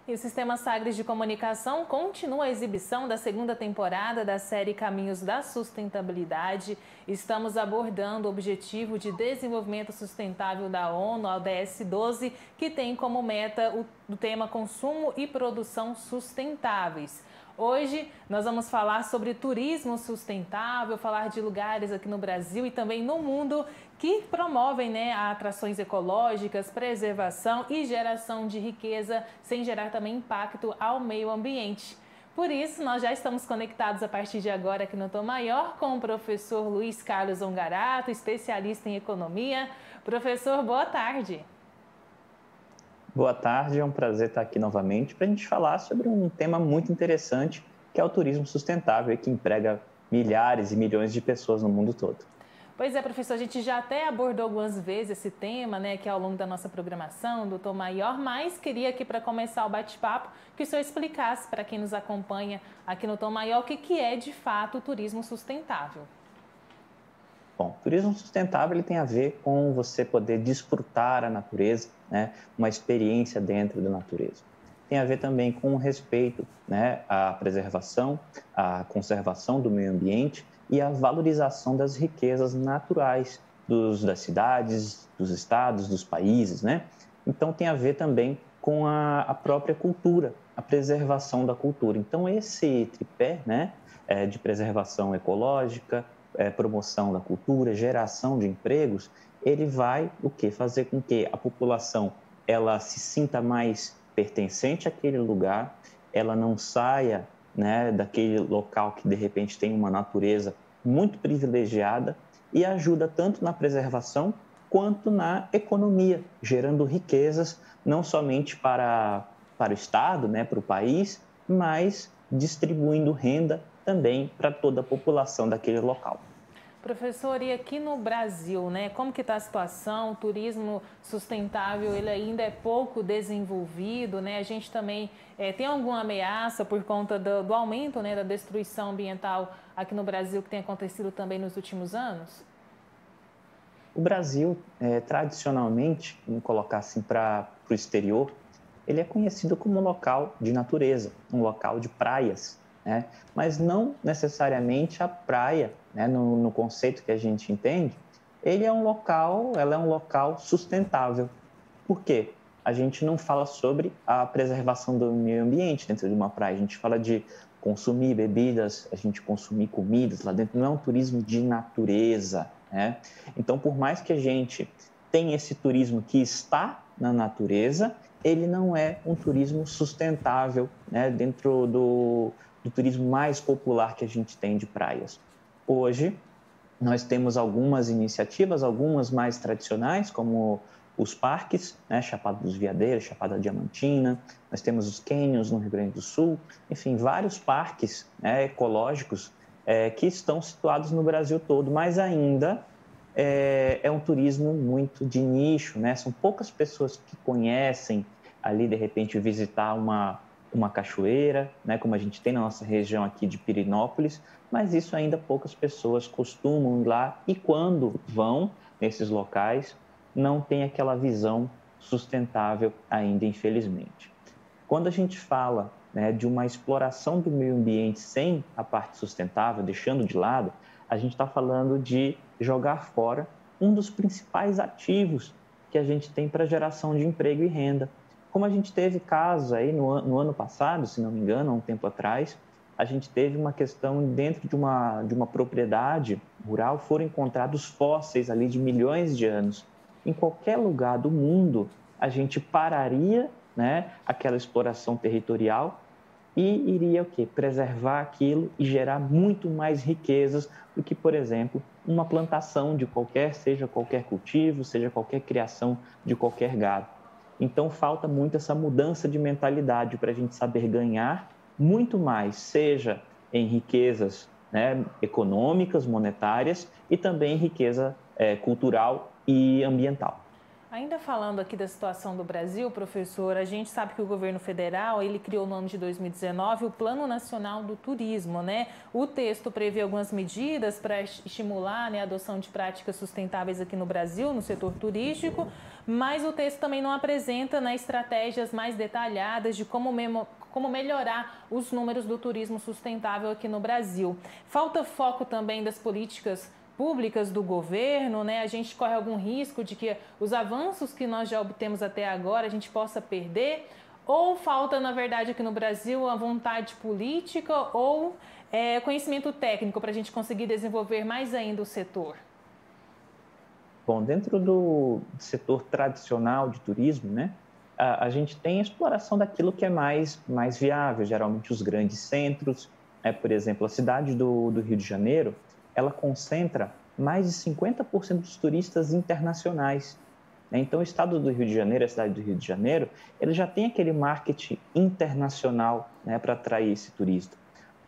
E o Sistema Sagres de Comunicação continua a exibição da segunda temporada da série Caminhos da Sustentabilidade. Estamos abordando o Objetivo de Desenvolvimento Sustentável da ONU, a ODS 12, que tem como meta o tema consumo e produção sustentáveis. Hoje nós vamos falar sobre turismo sustentável, falar de lugares aqui no Brasil e também no mundo que promovem atrações ecológicas, preservação e geração de riqueza, sem gerar também impacto ao meio ambiente. Por isso, nós já estamos conectados a partir de agora aqui no Tom Maior com o professor Luiz Carlos Ongarato, especialista em economia. Professor, boa tarde. Boa tarde, é um prazer estar aqui novamente para a gente falar sobre um tema muito interessante, que é o turismo sustentável, que emprega milhares e milhões de pessoas no mundo todo. Pois é, professor, a gente já até abordou algumas vezes esse tema, que é ao longo da nossa programação, do Tom Maior, mas queria aqui para começar o bate-papo que o senhor explicasse para quem nos acompanha aqui no Tom Maior o que é de fato o turismo sustentável. Bom, turismo sustentável ele tem a ver com você poder desfrutar a natureza, uma experiência dentro da natureza. Tem a ver também com o respeito, à preservação, à conservação do meio ambiente e a valorização das riquezas naturais das cidades, dos estados, dos países, Então, tem a ver também com a própria cultura, a preservação da cultura. Então, esse tripé, de preservação ecológica, promoção da cultura, geração de empregos, ele vai fazer com que a população ela se sinta mais pertencente àquele lugar, ela não saia daquele local que de repente tem uma natureza muito privilegiada e ajuda tanto na preservação quanto na economia, gerando riquezas não somente para o Estado, para o país, mas distribuindo renda também para toda a população daquele local. Professor, e aqui no Brasil, como que está a situação? O turismo sustentável, ele ainda é pouco desenvolvido, A gente também tem alguma ameaça por conta do aumento, da destruição ambiental aqui no Brasil que tem acontecido também nos últimos anos? O Brasil, tradicionalmente, vamos colocar assim para o exterior, ele é conhecido como um local de natureza, um local de praias, mas não necessariamente a praia, no conceito que a gente entende, ela é um local sustentável. Por quê? A gente não fala sobre a preservação do meio ambiente dentro de uma praia, a gente fala de consumir bebidas, a gente consumir comidas lá dentro, não é um turismo de natureza, Então, por mais que a gente tenha esse turismo que está na natureza, ele não é um turismo sustentável, dentro do turismo mais popular que a gente tem de praias. Hoje, nós temos algumas iniciativas, algumas mais tradicionais, como os parques, Chapada dos Veadeiros, Chapada Diamantina, nós temos os cânions no Rio Grande do Sul, enfim, vários parques ecológicos que estão situados no Brasil todo, mas ainda é um turismo muito de nicho, São poucas pessoas que conhecem ali, de repente, visitar uma cachoeira, como a gente tem na nossa região aqui de Pirenópolis, mas isso ainda poucas pessoas costumam ir lá e quando vão nesses locais, não tem aquela visão sustentável ainda, infelizmente. Quando a gente fala de uma exploração do meio ambiente sem a parte sustentável, deixando de lado, a gente está falando de jogar fora um dos principais ativos que a gente tem para geração de emprego e renda. Como a gente teve casos aí no ano passado, se não me engano, há um tempo atrás, a gente teve uma questão dentro de uma propriedade rural, foram encontrados fósseis ali de milhões de anos. Em qualquer lugar do mundo, a gente pararia aquela exploração territorial e iria preservar aquilo e gerar muito mais riquezas do que, por exemplo, uma plantação de seja qualquer cultivo, seja qualquer criação de qualquer gado. Então, falta muito essa mudança de mentalidade para a gente saber ganhar muito mais, seja em riquezas econômicas, monetárias e também em riqueza cultural e ambiental. Ainda falando aqui da situação do Brasil, professor, a gente sabe que o governo federal, ele criou no ano de 2019 o Plano Nacional do Turismo, né? O texto prevê algumas medidas para estimular, né, a adoção de práticas sustentáveis aqui no Brasil, no setor turístico, mas o texto também não apresenta, né, estratégias mais detalhadas de como melhorar os números do turismo sustentável aqui no Brasil. Falta foco também das políticas públicas do governo, né? A gente corre algum risco de que os avanços que nós já obtemos até agora a gente possa perder? Ou falta, na verdade, aqui no Brasil a vontade política ou conhecimento técnico para a gente conseguir desenvolver mais ainda o setor? Bom, dentro do setor tradicional de turismo, né, a gente tem a exploração daquilo que é mais viável, geralmente os grandes centros, né, por exemplo, a cidade do Rio de Janeiro, ela concentra mais de 50% dos turistas internacionais. Né? Então, o estado do Rio de Janeiro, a cidade do Rio de Janeiro, ele já tem aquele marketing internacional, né, para atrair esse turista.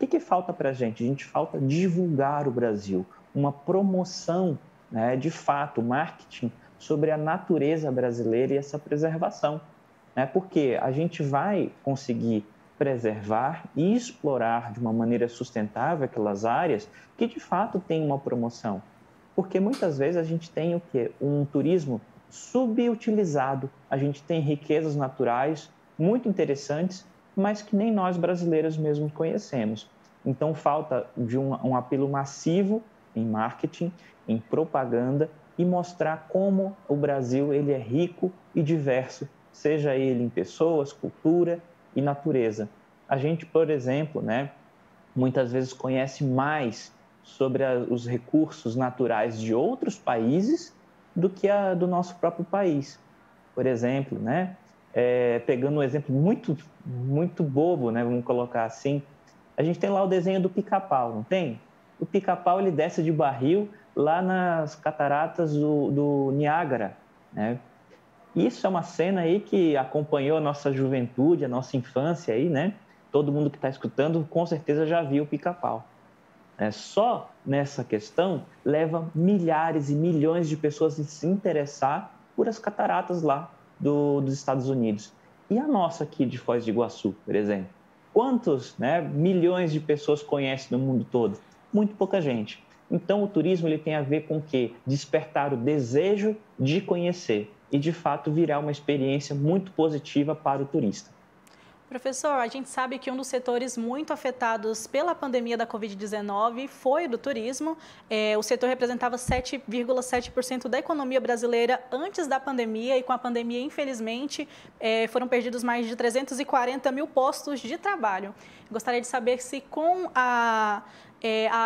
O que falta para a gente? A gente falta divulgar o Brasil, uma promoção, né, de fato, marketing sobre a natureza brasileira e essa preservação. Né? Porque a gente vai conseguir preservar e explorar de uma maneira sustentável aquelas áreas que de fato têm uma promoção. Porque muitas vezes a gente tem o quê? Um turismo subutilizado, a gente tem riquezas naturais muito interessantes, mas que nem nós brasileiros mesmos conhecemos. Então falta de um apelo massivo em marketing, em propaganda e mostrar como o Brasil ele é rico e diverso, seja ele em pessoas, cultura e natureza. A gente, por exemplo, né, muitas vezes conhece mais sobre os recursos naturais de outros países do que do nosso próprio país. Por exemplo, né, pegando um exemplo muito bobo, né, vamos colocar assim, a gente tem lá o desenho do pica-pau, não tem? O pica-pau ele desce de barril lá nas cataratas do Niágara, né? Isso é uma cena aí que acompanhou a nossa juventude, a nossa infância aí, né? Todo mundo que está escutando com certeza já viu o pica-pau. Só nessa questão leva milhares e milhões de pessoas a se interessar por as cataratas lá dos Estados Unidos. E a nossa aqui de Foz do Iguaçu, por exemplo? Quantos, né, milhões de pessoas conhecem no mundo todo? Muito pouca gente. Então, o turismo ele tem a ver com o quê? Despertar o desejo de conhecer e, de fato, virar uma experiência muito positiva para o turista. Professor, a gente sabe que um dos setores muito afetados pela pandemia da Covid-19 foi o do turismo. O setor representava 7,7% da economia brasileira antes da pandemia e com a pandemia, infelizmente, foram perdidos mais de 340 mil postos de trabalho. Gostaria de saber se com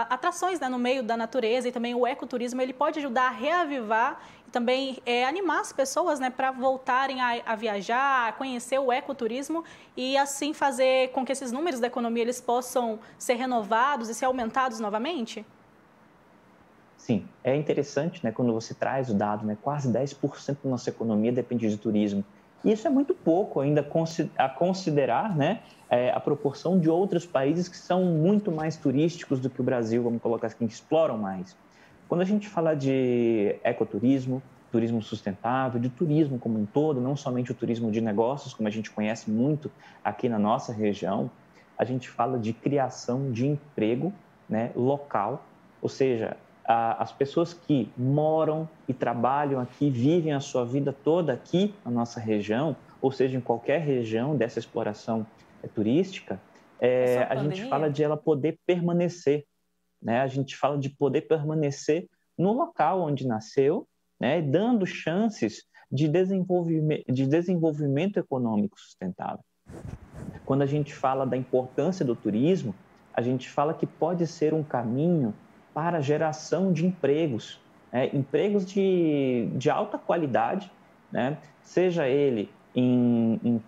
atrações, né, no meio da natureza e também o ecoturismo, ele pode ajudar a reavivar e também animar as pessoas, né, para voltarem a viajar, a conhecer o ecoturismo e assim fazer com que esses números da economia eles possam ser renovados e ser aumentados novamente? Sim, é interessante, né, quando você traz o dado, né, quase 10% da nossa economia depende de turismo. E isso é muito pouco ainda a considerar, né, a proporção de outros países que são muito mais turísticos do que o Brasil, vamos colocar assim, que exploram mais. Quando a gente fala de ecoturismo, turismo sustentável, de turismo como um todo, não somente o turismo de negócios, como a gente conhece muito aqui na nossa região, a gente fala de criação de emprego, né, local, ou seja, as pessoas que moram e trabalham aqui, vivem a sua vida toda aqui na nossa região, ou seja, em qualquer região dessa exploração turística, a gente fala de ela poder permanecer, né? A gente fala de poder permanecer no local onde nasceu, né? Dando chances de desenvolvimento econômico sustentável. Quando a gente fala da importância do turismo, a gente fala que pode ser um caminho para a geração de empregos, né? Empregos de alta qualidade, né? Seja ele em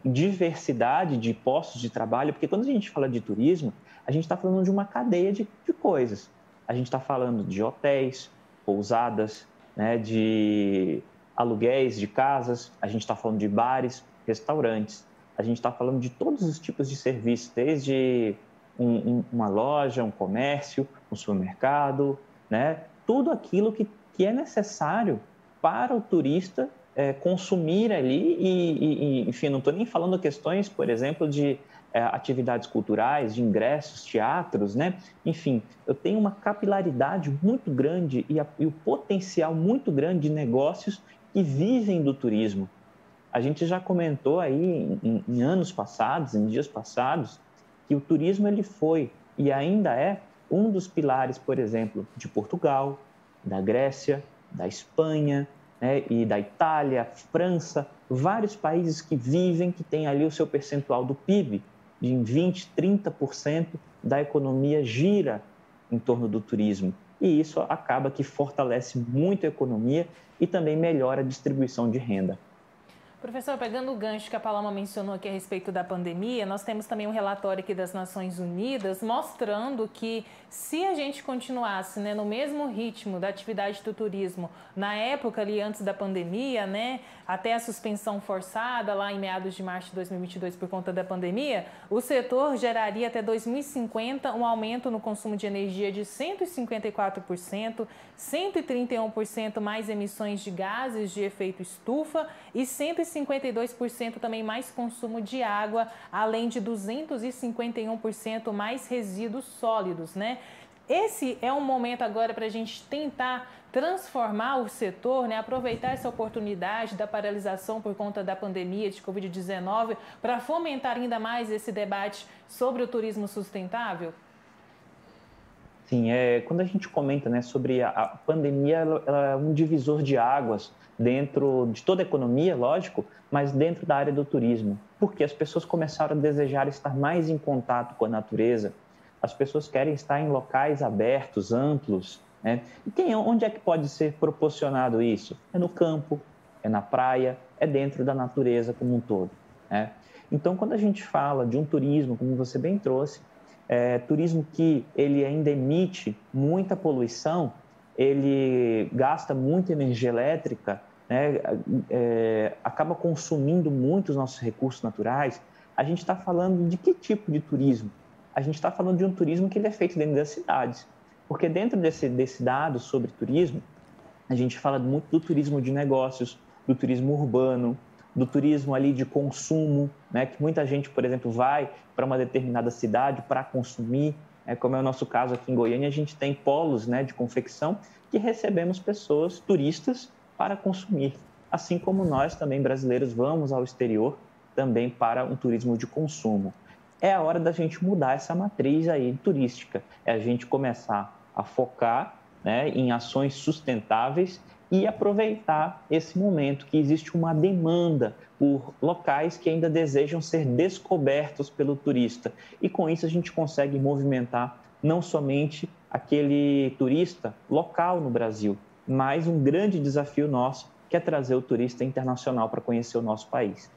diversidade de postos de trabalho, porque quando a gente fala de turismo, a gente está falando de uma cadeia de coisas. A gente está falando de hotéis, pousadas, né? De aluguéis de casas, a gente está falando de bares, restaurantes, a gente está falando de todos os tipos de serviços, desde uma loja, um comércio, um supermercado, né? Tudo aquilo que é necessário para o turista consumir ali enfim, não estou nem falando questões, por exemplo, de atividades culturais, de ingressos, teatros, né? Enfim, eu tenho uma capilaridade muito grande e o potencial muito grande de negócios que vivem do turismo. A gente já comentou aí em anos passados, em dias passados, que o turismo ele foi e ainda é um dos pilares, por exemplo, de Portugal, da Grécia, da Espanha, né, e da Itália, França, vários países que vivem, que têm ali o seu percentual do PIB, de 20%, 30% da economia gira em torno do turismo. E isso acaba que fortalece muito a economia e também melhora a distribuição de renda. Professor, pegando o gancho que a Paloma mencionou aqui a respeito da pandemia, nós temos também um relatório aqui das Nações Unidas mostrando que se a gente continuasse, né, no mesmo ritmo da atividade do turismo na época ali antes da pandemia, né, até a suspensão forçada lá em meados de março de 2022 por conta da pandemia, o setor geraria até 2050 um aumento no consumo de energia de 154%, 131% mais emissões de gases de efeito estufa e 152% também mais consumo de água, além de 251% mais resíduos sólidos, né? Esse é um momento agora para a gente tentar transformar o setor, né? Aproveitar essa oportunidade da paralisação por conta da pandemia de Covid-19 para fomentar ainda mais esse debate sobre o turismo sustentável? Sim, quando a gente comenta, né, sobre a pandemia, ela é um divisor de águas dentro de toda a economia, lógico, mas dentro da área do turismo, porque as pessoas começaram a desejar estar mais em contato com a natureza, as pessoas querem estar em locais abertos, amplos, né? E onde é que pode ser proporcionado isso? É no campo, é na praia, é dentro da natureza como um todo, né? Então, quando a gente fala de um turismo, como você bem trouxe, turismo que ele ainda emite muita poluição, ele gasta muita energia elétrica, né? Acaba consumindo muito os nossos recursos naturais. A gente está falando de que tipo de turismo? A gente está falando de um turismo que ele é feito dentro das cidades, porque dentro desse dado sobre turismo, a gente fala muito do turismo de negócios, do turismo urbano, do turismo ali de consumo, né? Que muita gente, por exemplo, vai para uma determinada cidade para consumir, como é o nosso caso aqui em Goiânia, a gente tem polos, né, de confecção que recebemos pessoas, turistas, para consumir. Assim como nós também, brasileiros, vamos ao exterior também para um turismo de consumo. É a hora da gente mudar essa matriz aí turística, é a gente começar a focar, né, em ações sustentáveis e aproveitar esse momento que existe uma demanda por locais que ainda desejam ser descobertos pelo turista. E com isso a gente consegue movimentar não somente aquele turista local no Brasil, mas um grande desafio nosso, que é trazer o turista internacional para conhecer o nosso país.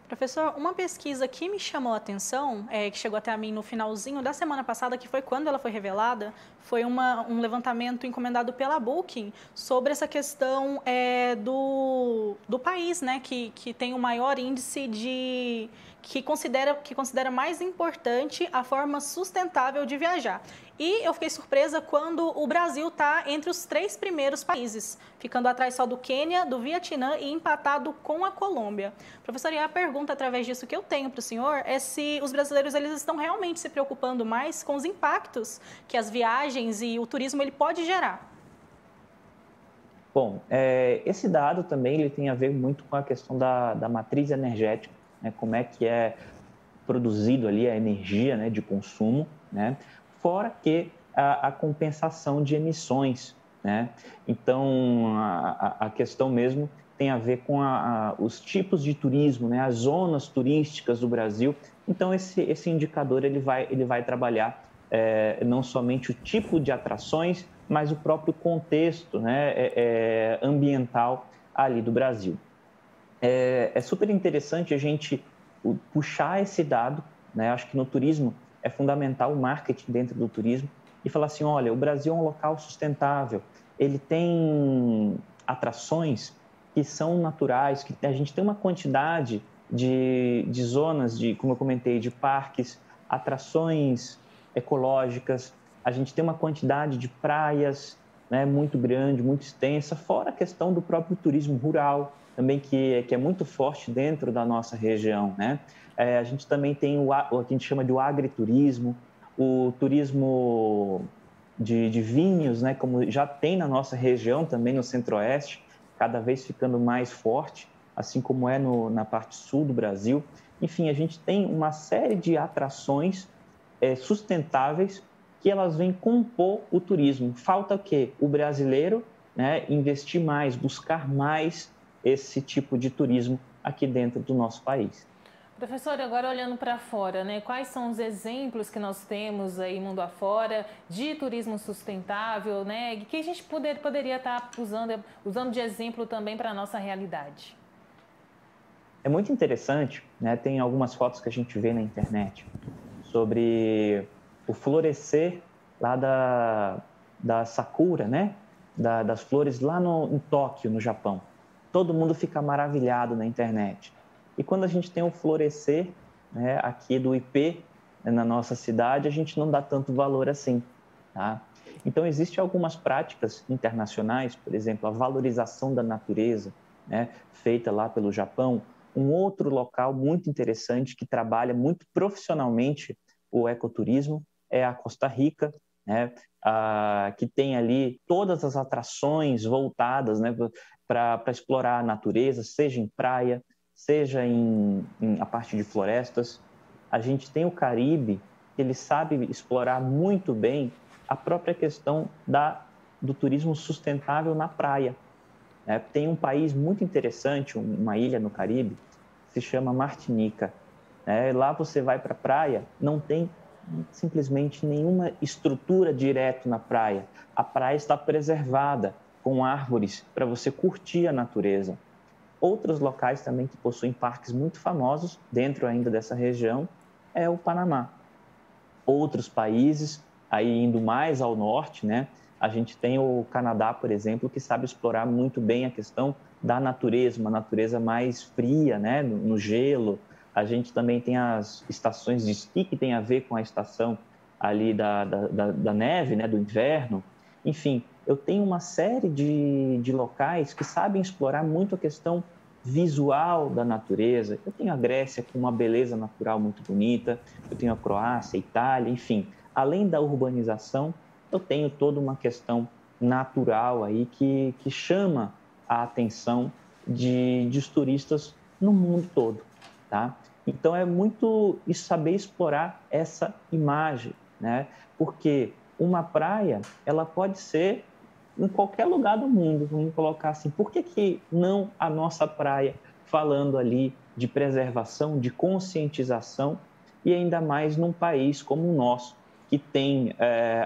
Professor, uma pesquisa que me chamou a atenção, que chegou até a mim no finalzinho da semana passada, que foi quando ela foi revelada, foi um levantamento encomendado pela Booking sobre essa questão do país, né, que tem o maior índice de... que considera mais importante a forma sustentável de viajar. E eu fiquei surpresa quando o Brasil está entre os 3 primeiros países, ficando atrás só do Quênia, do Vietnã e empatado com a Colômbia. Professor, e a pergunta através disso que eu tenho para o senhor é se os brasileiros eles estão realmente se preocupando mais com os impactos que as viagens e o turismo ele pode gerar. Bom, esse dado também ele tem a ver muito com a questão da matriz energética, né? Como é que é produzido ali a energia, né, de consumo, né? Fora que a compensação de emissões, né? Então, a questão mesmo tem a ver com os tipos de turismo, né? As zonas turísticas do Brasil. Então, esse indicador ele vai trabalhar não somente o tipo de atrações, mas o próprio contexto, né, ambiental ali do Brasil. É super interessante a gente puxar esse dado, né? Acho que no turismo é fundamental o marketing dentro do turismo e falar assim, olha, o Brasil é um local sustentável, ele tem atrações que são naturais, que a gente tem uma quantidade de zonas, como eu comentei, de parques, atrações ecológicas, a gente tem uma quantidade de praias, né, muito grande, muito extensa, fora a questão do próprio turismo rural, também que é muito forte dentro da nossa região, né? A gente também tem o que a gente chama de o agriturismo, o turismo de vinhos, né, como já tem na nossa região, também no Centro-Oeste, cada vez ficando mais forte, assim como é na parte sul do Brasil. Enfim, a gente tem uma série de atrações sustentáveis que elas vêm compor o turismo. Falta o quê? O brasileiro, né, investir mais, buscar mais esse tipo de turismo aqui dentro do nosso país. Professor, agora olhando para fora, né, quais são os exemplos que nós temos aí mundo afora de turismo sustentável, né, que a gente poderia estar usando de exemplo também para a nossa realidade? É muito interessante, né, tem algumas fotos que a gente vê na internet sobre o florescer lá da sakura, né, das flores lá em Tóquio, no Japão. Todo mundo fica maravilhado na internet. E quando a gente tem o florescer, né, aqui do IP, né, na nossa cidade, a gente não dá tanto valor assim, tá? Então, existem algumas práticas internacionais, por exemplo, a valorização da natureza, né, feita lá pelo Japão. Um outro local muito interessante que trabalha muito profissionalmente o ecoturismo é a Costa Rica, né, que tem ali todas as atrações voltadas, né, para explorar a natureza, seja em praia, seja em a parte de florestas. A gente tem o Caribe, que ele sabe explorar muito bem a própria questão do turismo sustentável na praia. Tem um país muito interessante, uma ilha no Caribe, que se chama Martinica. Lá você vai para a praia, não tem simplesmente nenhuma estrutura direto na praia. A praia está preservada com árvores para você curtir a natureza. Outros locais também que possuem parques muito famosos, dentro ainda dessa região, é o Panamá. Outros países, aí indo mais ao norte, né, a gente tem o Canadá, por exemplo, que sabe explorar muito bem a questão da natureza, uma natureza mais fria, né, no gelo. A gente também tem as estações de esqui, que tem a ver com a estação ali da neve, né, do inverno. Enfim, eu tenho uma série de locais que sabem explorar muito a questão visual da natureza. Eu tenho a Grécia com uma beleza natural muito bonita, eu tenho a Croácia, a Itália, enfim. Além da urbanização, eu tenho toda uma questão natural aí que chama a atenção dos turistas no mundo todo, tá? Então é muito saber explorar essa imagem, né? Porque uma praia, ela pode ser em qualquer lugar do mundo, vamos colocar assim. Por que não a nossa praia, falando ali de preservação, de conscientização, e ainda mais num país como o nosso, que tem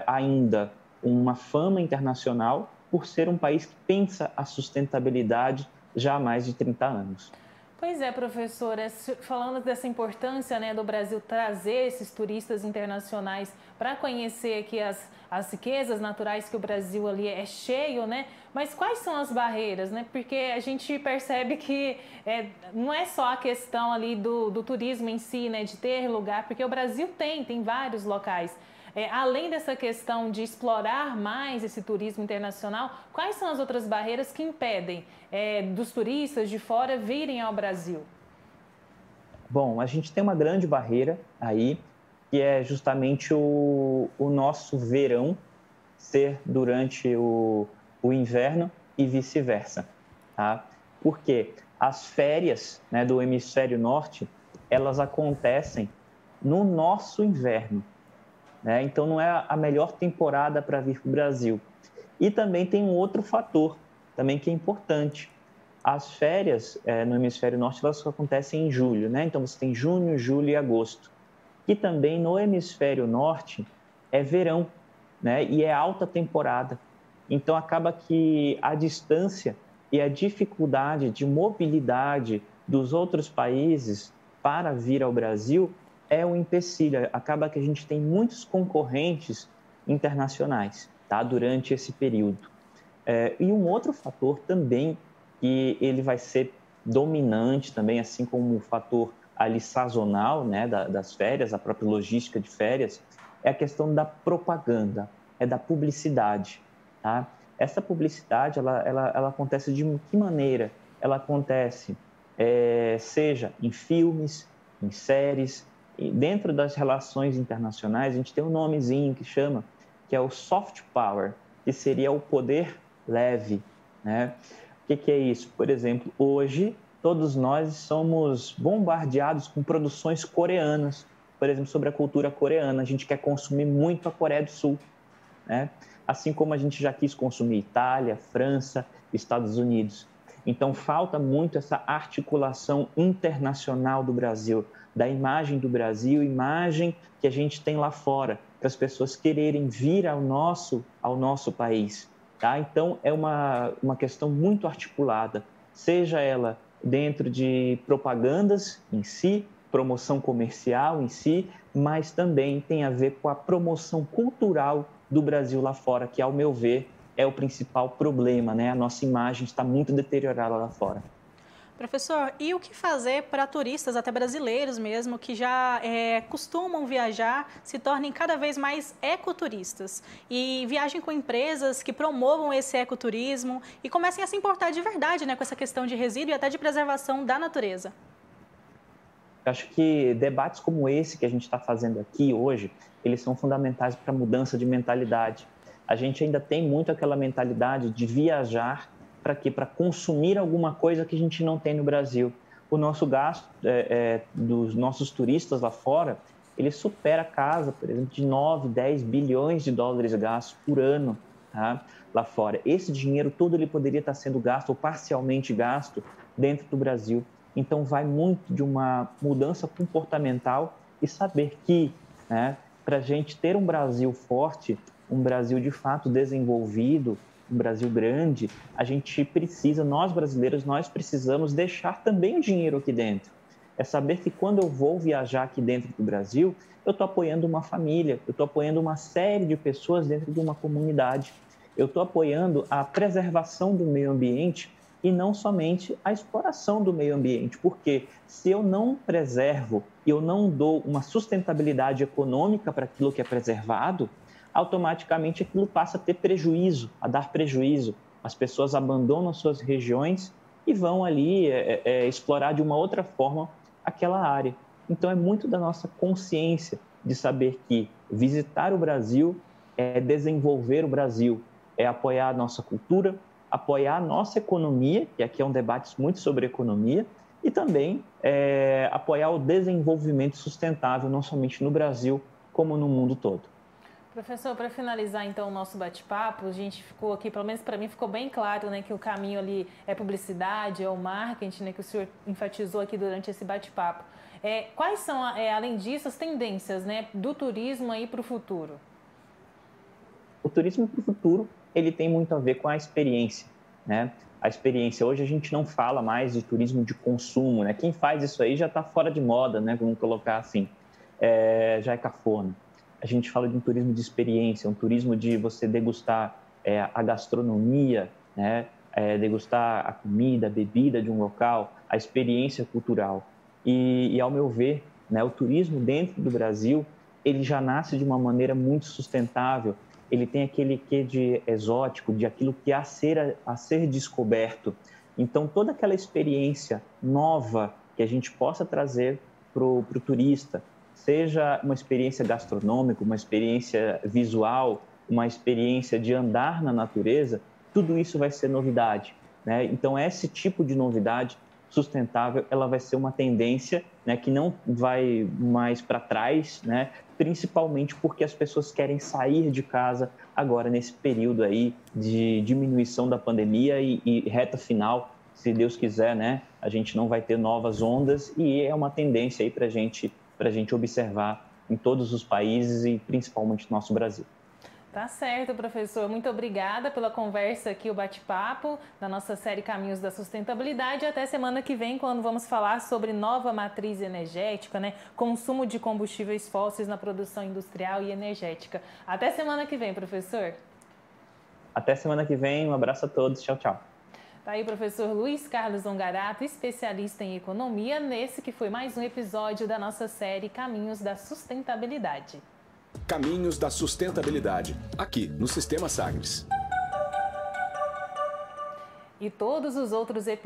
ainda uma fama internacional por ser um país que pensa a sustentabilidade já há mais de 30 anos. Pois é, professora, falando dessa importância, né, do Brasil trazer esses turistas internacionais para conhecer aqui as riquezas naturais que o Brasil ali é cheio, né? Mas quais são as barreiras, né? Porque a gente percebe que não é só a questão ali do turismo em si, né, de ter lugar, porque o Brasil tem vários locais. Além dessa questão de explorar mais esse turismo internacional, quais são as outras barreiras que impedem dos turistas de fora virem ao Brasil? Bom, a gente tem uma grande barreira aí, que é justamente o nosso verão ser durante o inverno e vice-versa, tá? Porque as férias, né, do hemisfério norte, elas acontecem no nosso inverno, né? Então não é a melhor temporada para vir para o Brasil. E também tem um outro fator também que é importante. As férias no hemisfério norte elas só acontecem em julho, né? Então você tem junho, julho e agosto. E também no hemisfério norte é verão, né? E é alta temporada. Então acaba que a distância e a dificuldade de mobilidade dos outros países para vir ao Brasil é um empecilho. Acaba que a gente tem muitos concorrentes internacionais, tá? Durante esse período. E um outro fator também que ele vai ser dominante também, assim como o fator ali sazonal, né, das férias, a própria logística de férias, é a questão da propaganda, da publicidade, tá? Essa publicidade, ela acontece de que maneira? Ela acontece, seja em filmes, em séries, e dentro das relações internacionais, a gente tem um nomezinho que é o soft power, que seria o poder leve, né? O que é isso? Por exemplo, hoje, todos nós somos bombardeados com produções coreanas, por exemplo, sobre a cultura coreana. A gente quer consumir muito a Coreia do Sul, né? Assim como a gente já quis consumir Itália, França, Estados Unidos. Então, falta muito essa articulação internacional do Brasil, da imagem do Brasil, imagem que a gente tem lá fora, para as pessoas quererem vir ao nosso país. Tá? Então, é uma questão muito articulada, seja ela dentro de propagandas em si, promoção comercial em si, mas também tem a ver com a promoção cultural do Brasil lá fora, que, ao meu ver, é o principal problema, né? A nossa imagem está muito deteriorada lá fora. Professor, e o que fazer para turistas, até brasileiros mesmo, que já costumam viajar, se tornem cada vez mais ecoturistas e viajem com empresas que promovam esse ecoturismo e comecem a se importar de verdade, né, com essa questão de resíduo e até de preservação da natureza? Eu acho que debates como esse que a gente está fazendo aqui hoje, eles são fundamentais para a mudança de mentalidade. A gente ainda tem muito aquela mentalidade de viajar para quê? Para consumir alguma coisa que a gente não tem no Brasil. O nosso gasto dos nossos turistas lá fora, ele supera a casa, por exemplo, de 9, 10 bilhões de dólares gastos por ano, tá? Lá fora. Esse dinheiro todo ele poderia estar sendo gasto ou parcialmente gasto dentro do Brasil. Então, vai muito de uma mudança comportamental e saber que, né, para a gente ter um Brasil forte, um Brasil de fato desenvolvido, um Brasil grande, a gente precisa, nós brasileiros, nós precisamos deixar também o dinheiro aqui dentro. É saber que quando eu vou viajar aqui dentro do Brasil, eu estou apoiando uma família, eu estou apoiando uma série de pessoas dentro de uma comunidade, eu estou apoiando a preservação do meio ambiente e não somente a exploração do meio ambiente, porque se eu não preservo e eu não dou uma sustentabilidade econômica para aquilo que é preservado, automaticamente aquilo passa a ter prejuízo, a dar prejuízo. As pessoas abandonam suas regiões e vão ali explorar de uma outra forma aquela área. Então, é muito da nossa consciência de saber que visitar o Brasil é desenvolver o Brasil, é apoiar a nossa cultura, apoiar a nossa economia, que aqui é um debate muito sobre economia, e também apoiar o desenvolvimento sustentável, não somente no Brasil, como no mundo todo. Professor, para finalizar então o nosso bate-papo, a gente ficou aqui, pelo menos para mim ficou bem claro, né, que o caminho ali é publicidade, é o marketing, né, que o senhor enfatizou aqui durante esse bate-papo. Quais são, além disso, as tendências, né, do turismo aí para o futuro? O turismo para o futuro, ele tem muito a ver com a experiência, né? A experiência, hoje a gente não fala mais de turismo de consumo, né? Quem faz isso aí já está fora de moda, né? Vamos colocar assim, já é cafona. A gente fala de um turismo de experiência, um turismo de você degustar a gastronomia, né? Degustar a comida, a bebida de um local, a experiência cultural. E ao meu ver, né, o turismo dentro do Brasil, ele já nasce de uma maneira muito sustentável, ele tem aquele quê de exótico, de aquilo que há a ser descoberto. Então, toda aquela experiência nova que a gente possa trazer para o turista, seja uma experiência gastronômica, uma experiência visual, uma experiência de andar na natureza, tudo isso vai ser novidade, né? Então, esse tipo de novidade sustentável, ela vai ser uma tendência, né, que não vai mais para trás, né? Principalmente porque as pessoas querem sair de casa agora nesse período aí de diminuição da pandemia e reta final, se Deus quiser, né? A gente não vai ter novas ondas e é uma tendência aí para a gente observar em todos os países e principalmente no nosso Brasil. Tá certo, professor. Muito obrigada pela conversa aqui, o bate-papo da nossa série Caminhos da Sustentabilidade. Até semana que vem, quando vamos falar sobre nova matriz energética, né? Consumo de combustíveis fósseis na produção industrial e energética. Até semana que vem, professor. Até semana que vem. Um abraço a todos. Tchau, tchau. Tá aí o professor Luiz Carlos Ongarato, especialista em economia, nesse que foi mais um episódio da nossa série Caminhos da Sustentabilidade. Caminhos da Sustentabilidade, aqui no Sistema Sagres. e todos os outros episódios